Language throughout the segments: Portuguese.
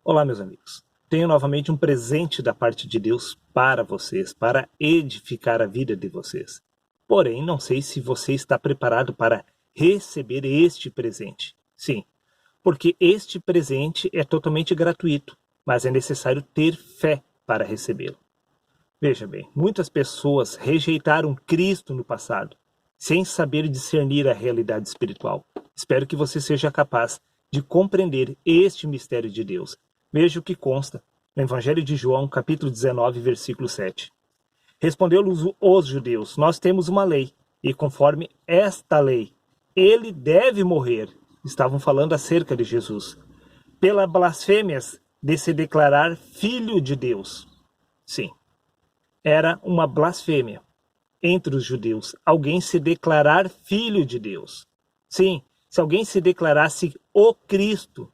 Olá, meus amigos. Tenho novamente um presente da parte de Deus para vocês, para edificar a vida de vocês. Porém, não sei se você está preparado para receber este presente. Sim, porque este presente é totalmente gratuito, mas é necessário ter fé para recebê-lo. Veja bem, muitas pessoas rejeitaram Cristo no passado, sem saber discernir a realidade espiritual. Espero que você seja capaz de compreender este mistério de Deus. Veja o que consta no Evangelho de João, capítulo 19, versículo 7. Respondeu-lhes os judeus: nós temos uma lei, e conforme esta lei, ele deve morrer. Estavam falando acerca de Jesus. Pela blasfêmias de se declarar filho de Deus. Sim, era uma blasfêmia entre os judeus alguém se declarar filho de Deus. Sim, se alguém se declarasse o Cristo,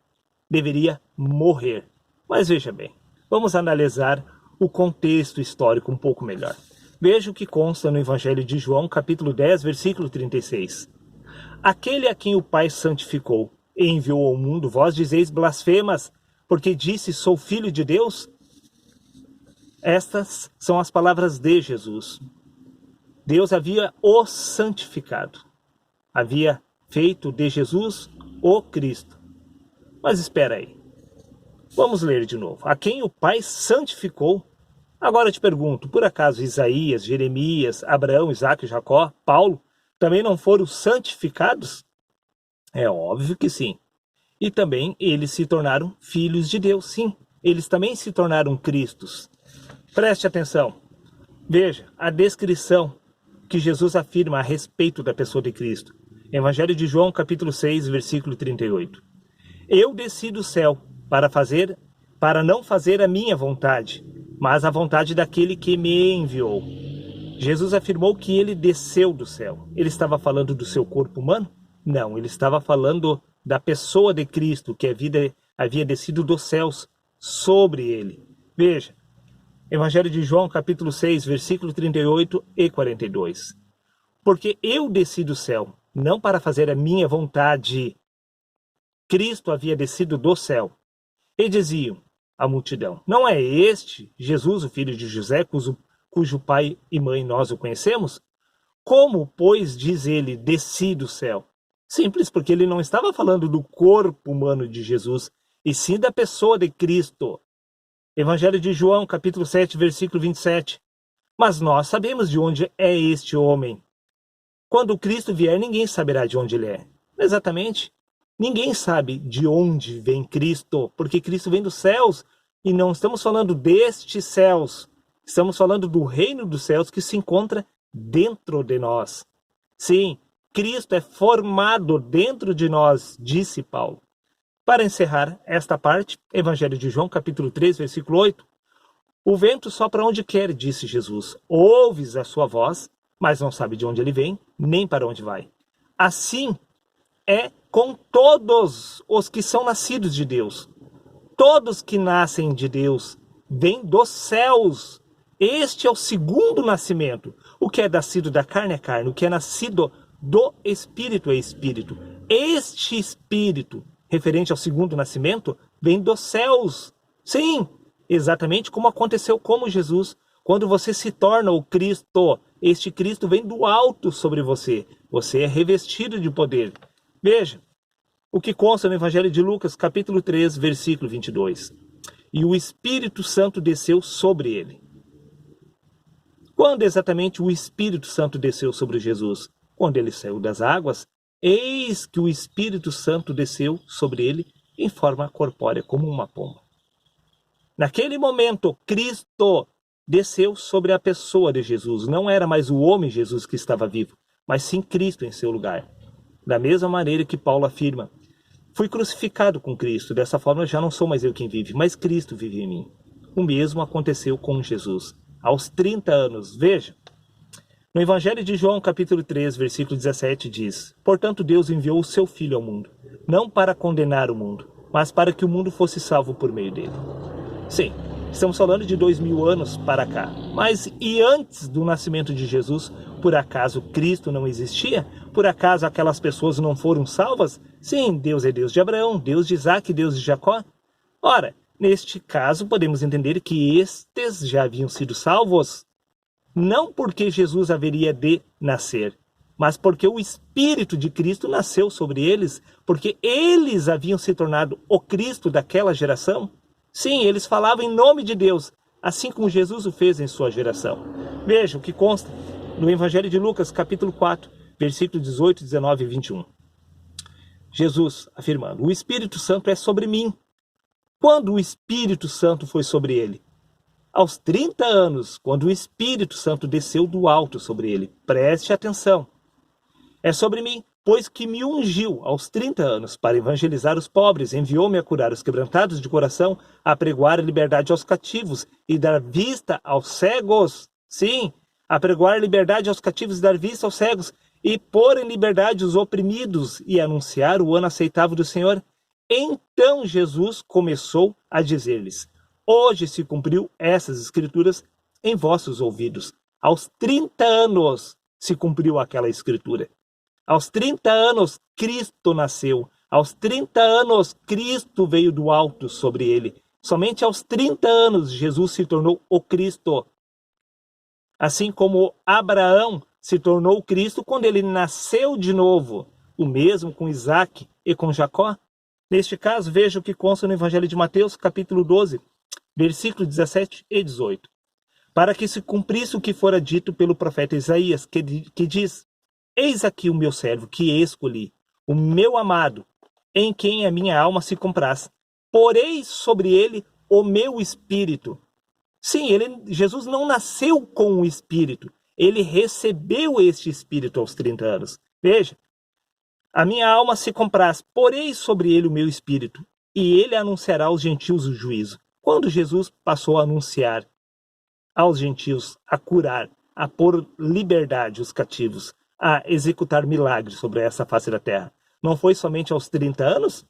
deveria morrer. Mas veja bem, vamos analisar o contexto histórico um pouco melhor. Veja o que consta no Evangelho de João, capítulo 10, versículo 36. Aquele a quem o Pai santificou e enviou ao mundo, vós dizeis blasfemas, porque disse, sou filho de Deus? Estas são as palavras de Jesus. Deus havia o santificado. Havia feito de Jesus o Cristo. Mas espera aí. Vamos ler de novo. A quem o Pai santificou. Agora eu te pergunto, por acaso Isaías, Jeremias, Abraão, Isaque, Jacó, Paulo, também não foram santificados? É óbvio que sim. E também eles se tornaram filhos de Deus, sim. Eles também se tornaram Cristos. Preste atenção. Veja a descrição que Jesus afirma a respeito da pessoa de Cristo. Evangelho de João, capítulo 6, versículo 38. Eu desci do céu para não fazer a minha vontade, mas a vontade daquele que me enviou. Jesus afirmou que ele desceu do céu. Ele estava falando do seu corpo humano? Não, ele estava falando da pessoa de Cristo, que havia descido dos céus sobre ele. Veja, Evangelho de João, capítulo 6, versículo 38 e 42. Porque eu desci do céu, não para fazer a minha vontade. Cristo havia descido do céu. E diziam a multidão, não é este Jesus, o filho de José, cujo pai e mãe nós o conhecemos? Como, pois, diz ele, desci do céu? Simples, porque ele não estava falando do corpo humano de Jesus, e sim da pessoa de Cristo. Evangelho de João, capítulo 7, versículo 27. Mas nós sabemos de onde é este homem. Quando Cristo vier, ninguém saberá de onde ele é. Exatamente. Ninguém sabe de onde vem Cristo, porque Cristo vem dos céus. E não estamos falando destes céus. Estamos falando do reino dos céus que se encontra dentro de nós. Sim, Cristo é formado dentro de nós, disse Paulo. Para encerrar esta parte, Evangelho de João, capítulo 3, versículo 8. O vento sopra onde quer, disse Jesus. Ouves a sua voz, mas não sabe de onde ele vem, nem para onde vai. Assim é com todos os que são nascidos de Deus. Todos que nascem de Deus vêm dos céus. Este é o segundo nascimento. O que é nascido da carne é carne, o que é nascido do Espírito é Espírito. Este Espírito, referente ao segundo nascimento, vem dos céus. Sim, exatamente como aconteceu com Jesus. Quando você se torna o Cristo, este Cristo vem do alto sobre você. Você é revestido de poder. Veja o que consta no Evangelho de Lucas, capítulo 3, versículo 22. E o Espírito Santo desceu sobre ele. Quando exatamente o Espírito Santo desceu sobre Jesus? Quando ele saiu das águas, eis que o Espírito Santo desceu sobre ele em forma corpórea, como uma pomba. Naquele momento, Cristo desceu sobre a pessoa de Jesus. Não era mais o homem Jesus que estava vivo, mas sim Cristo em seu lugar. Da mesma maneira que Paulo afirma, fui crucificado com Cristo, dessa forma já não sou mais eu quem vive, mas Cristo vive em mim. O mesmo aconteceu com Jesus. Aos 30 anos, veja, no Evangelho de João, capítulo 3, versículo 17, diz, portanto Deus enviou o seu Filho ao mundo, não para condenar o mundo, mas para que o mundo fosse salvo por meio dele. Sim, estamos falando de 2000 anos para cá, mas e antes do nascimento de Jesus, por acaso Cristo não existia? Por acaso aquelas pessoas não foram salvas? Sim, Deus é Deus de Abraão, Deus de Isaque, Deus de Jacó. Ora, Neste caso, podemos entender que estes já haviam sido salvos, não porque Jesus haveria de nascer, mas porque o Espírito de Cristo nasceu sobre eles, porque eles haviam se tornado o Cristo daquela geração. Sim, eles falavam em nome de Deus, assim como Jesus o fez em sua geração. Veja o que consta no Evangelho de Lucas, capítulo 4, versículos 18, 19 e 21. Jesus afirmando: o Espírito Santo é sobre mim. Quando o Espírito Santo foi sobre ele? Aos 30 anos, quando o Espírito Santo desceu do alto sobre ele. Preste atenção. É sobre mim, pois que me ungiu aos 30 anos para evangelizar os pobres, enviou-me a curar os quebrantados de coração, a pregoar a liberdade aos cativos e dar vista aos cegos. Sim, a pregoar liberdade aos cativos e dar vista aos cegos, e pôr em liberdade os oprimidos e anunciar o ano aceitável do Senhor. Então Jesus começou a dizer-lhes: hoje se cumpriu essas escrituras em vossos ouvidos. Aos 30 anos se cumpriu aquela escritura. Aos 30 anos Cristo nasceu. Aos 30 anos Cristo veio do alto sobre ele. Somente aos 30 anos Jesus se tornou o Cristo. Assim como Abraão se tornou o Cristo quando ele nasceu de novo. O mesmo com Isaac e com Jacó. Neste caso, veja o que consta no Evangelho de Mateus, capítulo 12, versículos 17 e 18. Para que se cumprisse o que fora dito pelo profeta Isaías, que diz: eis aqui o meu servo que escolhi, o meu amado, em quem a minha alma se compraz. Porei sobre ele o meu espírito. Sim, Jesus não nasceu com o espírito. Ele recebeu este espírito aos 30 anos. Veja, a minha alma se compraz, porei sobre ele o meu espírito, e ele anunciará aos gentios o juízo. Quando Jesus passou a anunciar aos gentios, a curar, a pôr liberdade os cativos, a executar milagres sobre essa face da terra, não foi somente aos 30 anos?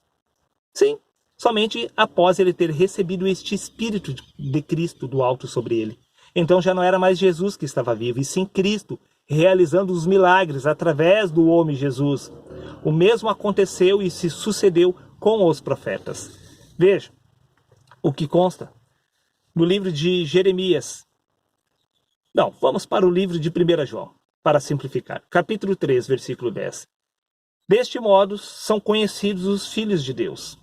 Sim, somente após ele ter recebido este Espírito de Cristo do alto sobre ele. Então já não era mais Jesus que estava vivo, e sim Cristo, realizando os milagres através do homem Jesus. O mesmo aconteceu e se sucedeu com os profetas. Veja o que consta no livro de Jeremias. Não, vamos para o livro de 1 João, para simplificar. Capítulo 3, versículo 10. Deste modo são conhecidos os filhos de Deus.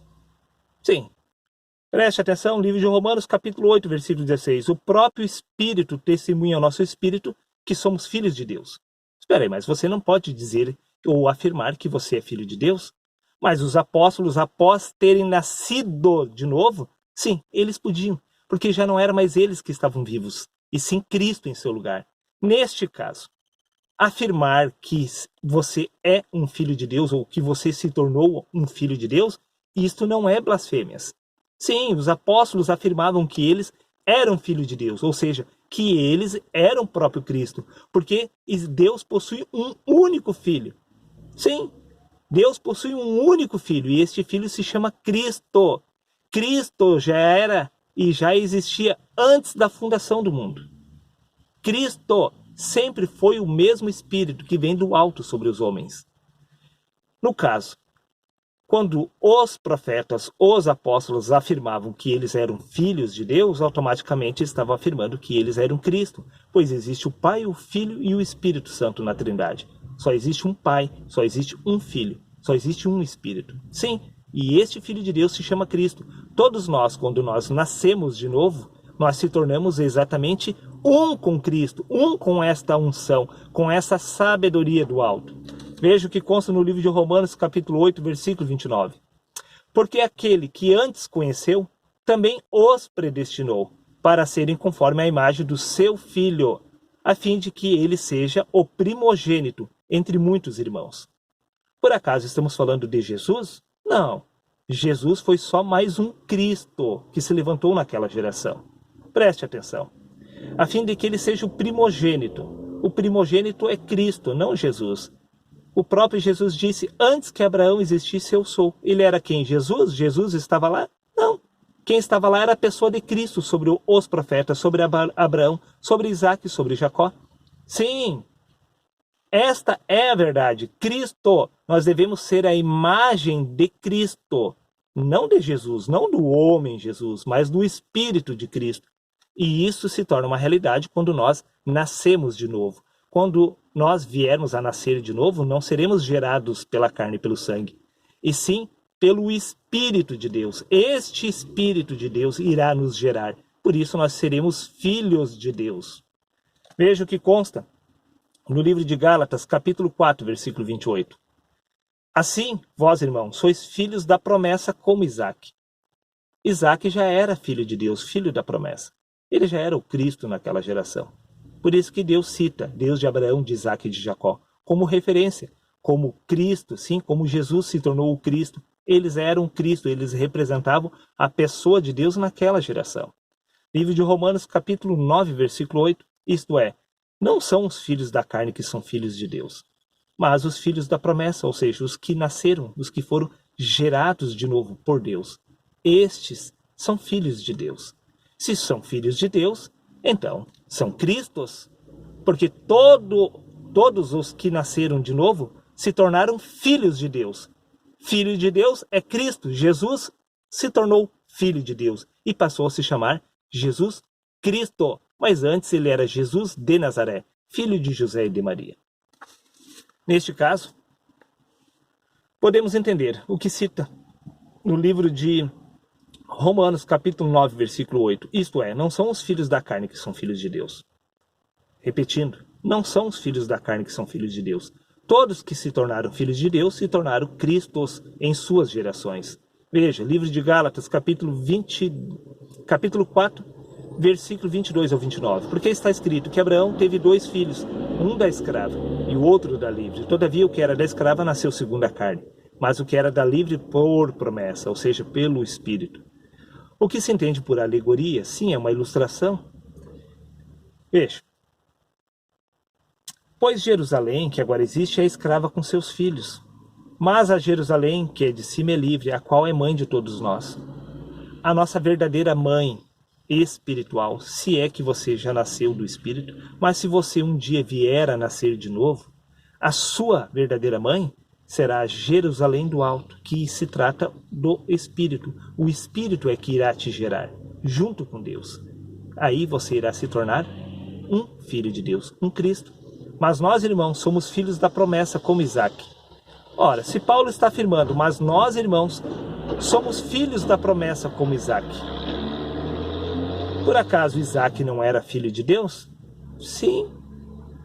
Sim. Preste atenção, livro de Romanos, capítulo 8, versículo 16. O próprio Espírito testemunha ao nosso Espírito que somos filhos de Deus. Espera aí, mas você não pode dizer ou afirmar que você é filho de Deus? Mas os apóstolos, após terem nascido de novo, sim, eles podiam, porque já não eram mais eles que estavam vivos, e sim Cristo em seu lugar. Neste caso, afirmar que você é um filho de Deus ou que você se tornou um filho de Deus, isto não é blasfêmias. Sim, os apóstolos afirmavam que eles eram filhos de Deus, ou seja, que eles eram o próprio Cristo, porque Deus possui um único filho. Sim, Deus possui um único filho, e este filho se chama Cristo. Cristo já era e já existia antes da fundação do mundo. Cristo sempre foi o mesmo Espírito que vem do alto sobre os homens. No caso, quando os profetas, os apóstolos afirmavam que eles eram filhos de Deus, automaticamente estavam afirmando que eles eram Cristo, pois existe o Pai, o Filho e o Espírito Santo na Trindade. Só existe um Pai, só existe um Filho, só existe um Espírito. Sim, e este Filho de Deus se chama Cristo. Todos nós, quando nós nascemos de novo, nós se tornamos exatamente um com Cristo, um com esta unção, com essa sabedoria do alto. Veja o que consta no livro de Romanos, capítulo 8, versículo 29. Porque aquele que antes conheceu, também os predestinou, para serem conforme a imagem do seu Filho, a fim de que ele seja o primogênito entre muitos irmãos. Por acaso estamos falando de Jesus? Não. Jesus foi só mais um Cristo que se levantou naquela geração. Preste atenção. A fim de que ele seja o primogênito. O primogênito é Cristo, não Jesus. O próprio Jesus disse: antes que Abraão existisse, eu sou. Ele era quem? Jesus? Jesus estava lá? Não. Quem estava lá era a pessoa de Cristo sobre os profetas, sobre Abraão, sobre Isaac, sobre Jacó. Sim, esta é a verdade. Cristo, nós devemos ser a imagem de Cristo. não de Jesus, não do homem Jesus, mas do Espírito de Cristo. E isso se torna uma realidade quando nós nascemos de novo. Quando nós viermos a nascer de novo, não seremos gerados pela carne e pelo sangue, e sim pelo Espírito de Deus. Este Espírito de Deus irá nos gerar. Por isso nós seremos filhos de Deus. Veja o que consta no livro de Gálatas, capítulo 4, versículo 28. Assim, vós, irmãos, sois filhos da promessa como Isaque. Isaque já era filho de Deus, filho da promessa. Ele já era o Cristo naquela geração. Por isso que Deus cita Deus de Abraão, de Isaque e de Jacó como referência, como Cristo, sim, como Jesus se tornou o Cristo. Eles eram Cristo, eles representavam a pessoa de Deus naquela geração. Livro de Romanos, capítulo 9, versículo 8, isto é, não são os filhos da carne que são filhos de Deus, mas os filhos da promessa, ou seja, os que nasceram, os que foram gerados de novo por Deus. Estes são filhos de Deus. Se são filhos de Deus, então são Cristos, porque todos os que nasceram de novo se tornaram filhos de Deus. Filho de Deus é Cristo. Jesus se tornou filho de Deus e passou a se chamar Jesus Cristo. Mas antes ele era Jesus de Nazaré, filho de José e de Maria. Neste caso, podemos entender o que cita no livro de Romanos, capítulo 9, versículo 8. Isto é, não são os filhos da carne que são filhos de Deus. Repetindo, não são os filhos da carne que são filhos de Deus. Todos que se tornaram filhos de Deus se tornaram Cristos em suas gerações. Veja, livro de Gálatas, capítulo 4, versículo 22 ao 29. Porque está escrito que Abraão teve 2 filhos, um da escrava e o outro da livre. Todavia, o que era da escrava nasceu segundo a carne, mas o que era da livre por promessa, ou seja, pelo Espírito. O que se entende por alegoria, sim, é uma ilustração. Veja. Pois Jerusalém, que agora existe, é escrava com seus filhos. Mas a Jerusalém, que é de cima, é livre, a qual é mãe de todos nós. A nossa verdadeira mãe espiritual, se é que você já nasceu do Espírito, mas se você um dia vier a nascer de novo, a sua verdadeira mãe será Jerusalém do alto, que se trata do Espírito. O Espírito é que irá te gerar, junto com Deus. Aí você irá se tornar um filho de Deus, um Cristo. Mas nós, irmãos, somos filhos da promessa como Isaque. Ora, se Paulo está afirmando, mas nós, irmãos, somos filhos da promessa como Isaque. Por acaso Isaque não era filho de Deus? Sim,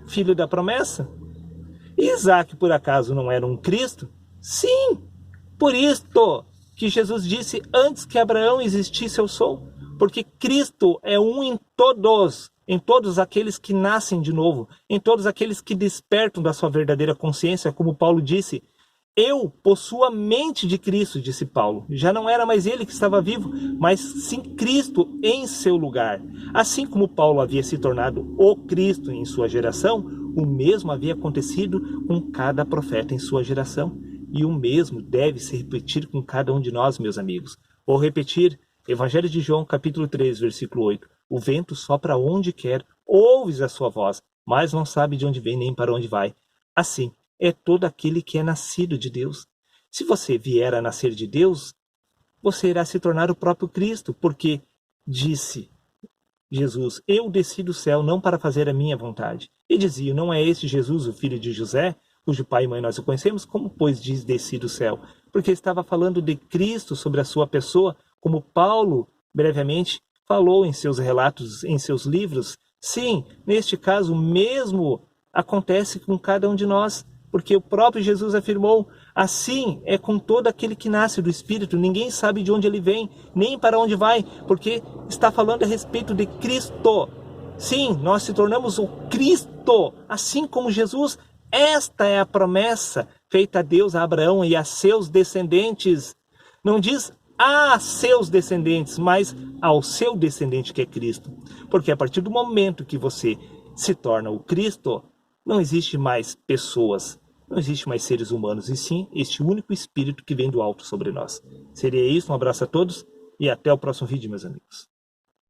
filho da promessa. E Isaque, por acaso, não era um Cristo? Sim, por isto que Jesus disse, antes que Abraão existisse eu sou. Porque Cristo é um em todos aqueles que nascem de novo, em todos aqueles que despertam da sua verdadeira consciência, como Paulo disse, eu possuo a mente de Cristo, disse Paulo. Já não era mais ele que estava vivo, mas sim Cristo em seu lugar. Assim como Paulo havia se tornado o Cristo em sua geração, o mesmo havia acontecido com cada profeta em sua geração. E o mesmo deve se repetir com cada um de nós, meus amigos. Vou repetir, Evangelho de João, capítulo 3, versículo 8. O vento sopra onde quer, ouves a sua voz, mas não sabe de onde vem nem para onde vai. Assim é todo aquele que é nascido de Deus. Se você vier a nascer de Deus, você irá se tornar o próprio Cristo, porque disse Jesus, eu desci do céu não para fazer a minha vontade. E dizia, não é este Jesus, o filho de José, cujo pai e mãe nós o conhecemos? Como, pois, diz desci do céu? Porque estava falando de Cristo sobre a sua pessoa, como Paulo, brevemente, falou em seus relatos, em seus livros. Sim, neste caso, o mesmo acontece com cada um de nós, porque o próprio Jesus afirmou, assim é com todo aquele que nasce do Espírito, ninguém sabe de onde ele vem, nem para onde vai, porque está falando a respeito de Cristo. Sim, nós se tornamos o Cristo, assim como Jesus. Esta é a promessa feita a Deus, a Abraão e a seus descendentes. Não diz a seus descendentes, mas ao seu descendente que é Cristo. Porque a partir do momento que você se torna o Cristo, não existe mais pessoas, não existe mais seres humanos, e sim este único Espírito que vem do alto sobre nós. Seria isso, um abraço a todos e até o próximo vídeo, meus amigos.